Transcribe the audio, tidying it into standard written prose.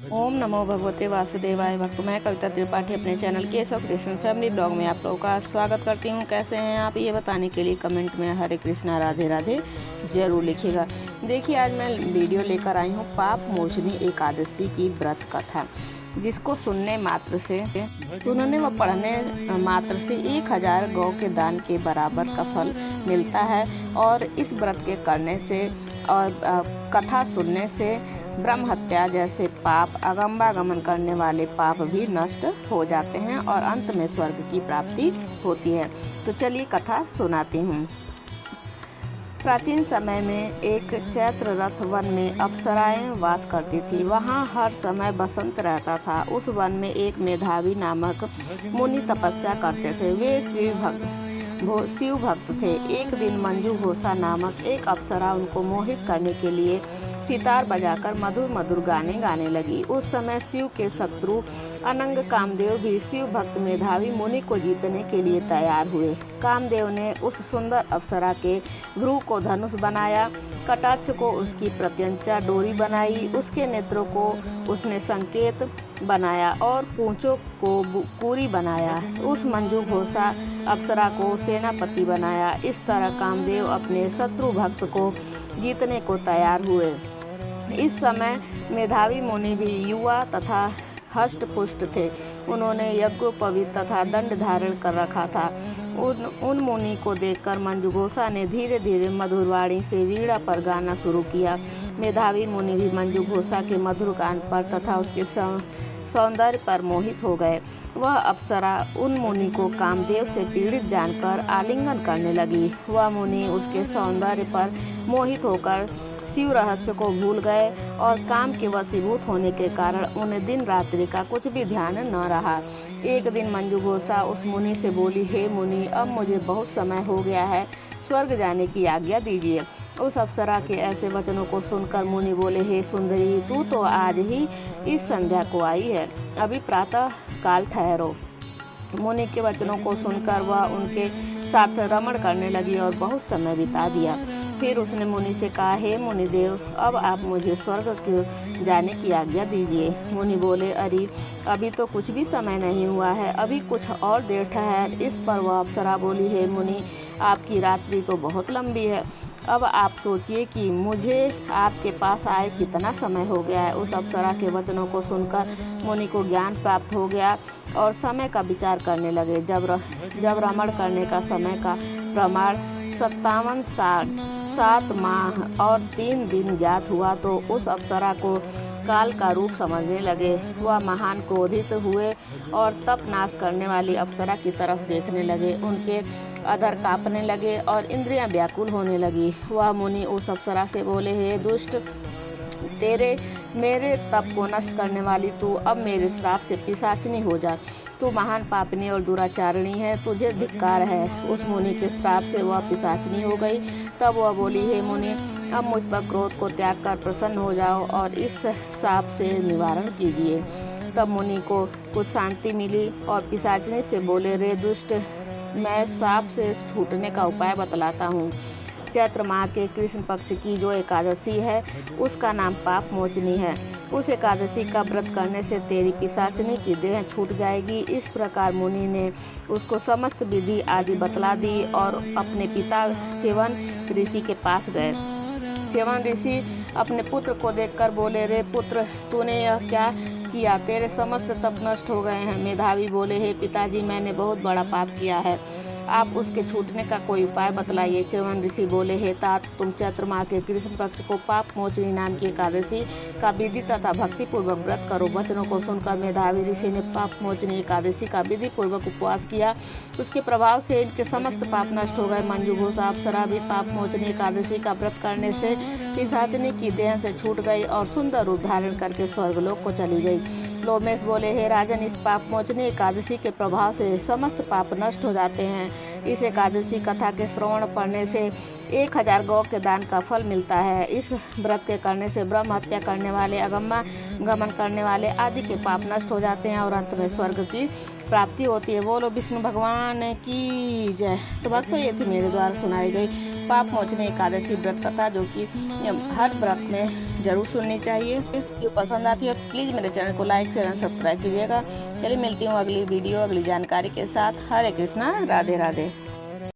ओम नमो भगवते वासुदेवाय। भक्त मैं कविता त्रिपाठी अपने channel Keshav Krishna family blog में आप लोगों का स्वागत करती हूँ। कैसे हैं आप, ये बताने के लिए कमेंट में हरे कृष्णा राधे राधे जरूर लिखिएगा। देखिए, आज मैं वीडियो लेकर आई हूँ पाप मोचनी एकादशी की व्रत कथा, जिसको सुनने व पढ़ने मात्र से 1000 गौ के दान के बराबर का फल मिलता है। और इस व्रत के करने से और कथा सुनने से ब्रह्म हत्या जैसे पाप, अगम्बागमन करने वाले पाप भी नष्ट हो जाते हैं और अंत में स्वर्ग की प्राप्ति होती है। तो चलिए कथा सुनाती हूँ। प्राचीन समय में एक चैत्र रथ वन में अप्सराएं वास करती थी। वहाँ हर समय बसंत रहता था। उस वन में एक मेधावी नामक मुनि तपस्या करते थे। वे शिव भक्त थे। एक दिन मंजू घोषा नामक एक अप्सरा उनको मोहित करने के लिए सितार बजाकर मधुर मधुर गाने गाने लगी। उस समय शिव के शत्रु अनंग कामदेव भी शिव भक्त मेधावी मुनि को जीतने के लिए तैयार हुए। कामदेव ने उस सुंदर अप्सरा के भ्रू को धनुष बनाया, कटाक्ष को उसकी प्रत्यंचा डोरी बनाई, उसके नेत्रों को उसने संकेत बनाया और पूंछों को पूरी बनाया। उस मंजू घोषा अप्सरा को सेनापति बनाया। इस तरह कामदेव अपने शत्रु भक्त को जीतने को तैयार हुए। इस समय मेधावी मुनि भी युवा तथा हष्ट पुष्ट थे। उन्होंने यज्ञोपवीत तथा दंड धारण कर रखा था। उन मुनि को देखकर मंजूघोषा ने धीरे धीरे मधुरवाणी से वीणा पर गाना शुरू किया। मेधावी मुनि भी मंजूघोषा के मधुर गान पर तथा उसके सौंदर्य पर मोहित हो गए। वह अप्सरा उन मुनि को कामदेव से पीड़ित जानकर आलिंगन करने लगी। वह मुनि उसके सौंदर्य पर मोहित होकर शिव रहस्य को भूल गए और काम के वशीभूत होने के कारण उन्हें दिन रात्रि का कुछ भी ध्यान न रहा। एक दिन मंजू घोषा उस मुनि से बोली, हे मुनि, अब मुझे बहुत समय हो गया है, स्वर्ग जाने की आज्ञा दीजिए। उस अप्सरा के ऐसे वचनों को सुनकर मुनि बोले, हे सुंदरी, तू तो आज ही इस संध्या को आई है, अभी प्रातः काल ठहरो। मुनि के वचनों को सुनकर वह उनके साथ रमण करने लगी और बहुत समय बिता दिया। फिर उसने मुनि से कहा, हे मुनिदेव, अब आप मुझे स्वर्ग जाने की आज्ञा दीजिए। मुनि बोले, अरे अभी तो कुछ भी समय नहीं हुआ है, अभी कुछ और देर ठहर। इस पर वह अप्सरा बोली, हे मुनि, आपकी रात्रि तो बहुत लंबी है, अब आप सोचिए कि मुझे आपके पास आए कितना समय हो गया है। उस अप्सरा के वचनों को सुनकर मुनि को ज्ञान प्राप्त हो गया और समय का विचार करने लगे। जब रमण करने का समय का प्रमाण 57 साल 7 माह और 3 दिन ज्ञात हुआ तो उस अप्सरा को काल का रूप समझने लगे। वह महान क्रोधित हुए और तप नाश करने वाली अप्सरा की तरफ देखने लगे। उनके अधर कांपने लगे और इंद्रियां व्याकुल होने लगी। वह मुनि उस अप्सरा से बोले, हे दुष्ट, मेरे तप को नष्ट करने वाली तू अब मेरे श्राप से पिशाचिनी हो जा। तू महान पापनी और दुराचारिणी है, तुझे धिक्कार है। उस मुनि के श्राप से वह पिशाचिनी हो गई। तब वह बोली, हे मुनि, अब मुझ पर क्रोध को त्याग कर प्रसन्न हो जाओ और इस श्राप से निवारण कीजिए। तब मुनि को कुछ शांति मिली और पिशाचिनी से बोले, रे दुष्ट, मैं श्राप से छूटने का उपाय बतलाता हूँ। चैत्र माह के कृष्ण पक्ष की जो एकादशी है उसका नाम पाप मोचनी है। उस एकादशी का व्रत करने से तेरी पिशाचिनी की देह छूट जाएगी। इस प्रकार मुनि ने उसको समस्त विधि आदि बतला दी और अपने पिता च्यवन ऋषि के पास गए। च्यवन ऋषि अपने पुत्र को देखकर बोले, रे पुत्र, तूने यह क्या किया, तेरे समस्त तप नष्ट हो गए हैं। मेधावी बोले, हे पिताजी, मैंने बहुत बड़ा पाप किया है, आप उसके छूटने का कोई उपाय बतलाइए। च्यवन ऋषि बोले, हे तात, तुम चैत्र माह के कृष्ण पक्ष को पाप मोचनी नाम की एकादशी का विधि तथा भक्ति पूर्वक व्रत करो। वचनों को सुनकर मेधावी ऋषि ने पाप मोचनी एकादशी का विधि पूर्वक उपवास किया। उसके प्रभाव से इनके समस्त पाप नष्ट हो गए। मंजू घोषा अप्सरा भी पाप मोचनी एकादशी का व्रत करने से पिशाचिनी की देह से छूट गई और सुंदर रूप धारण करके स्वर्गलोक को चली गई। लोमेश बोले, हे राजन, इस पाप मोचनी एकादशी के प्रभाव से समस्त पाप नष्ट हो जाते हैं। इस एकादशी कथा के श्रवण पढ़ने से 1000 गौ के दान का फल मिलता है। इस व्रत के करने से ब्रह्म हत्या करने वाले, अगम्मा गमन करने वाले आदि के पाप नष्ट हो जाते हैं और अंत में स्वर्ग की प्राप्ति होती है। बोलो विष्णु भगवान की जय। तो भक्तों, ये थी मेरे द्वारा सुनाई गई पाप मोचनी एकादशी व्रत कथा, जो कि हर व्रत में जरूर सुननी चाहिए। जो पसंद आती है तो प्लीज़ मेरे चैनल को लाइक शेयर सब्सक्राइब कीजिएगा। चलिए मिलती हूँ अगली वीडियो अगली जानकारी के साथ। हरे कृष्णा, राधे राधे।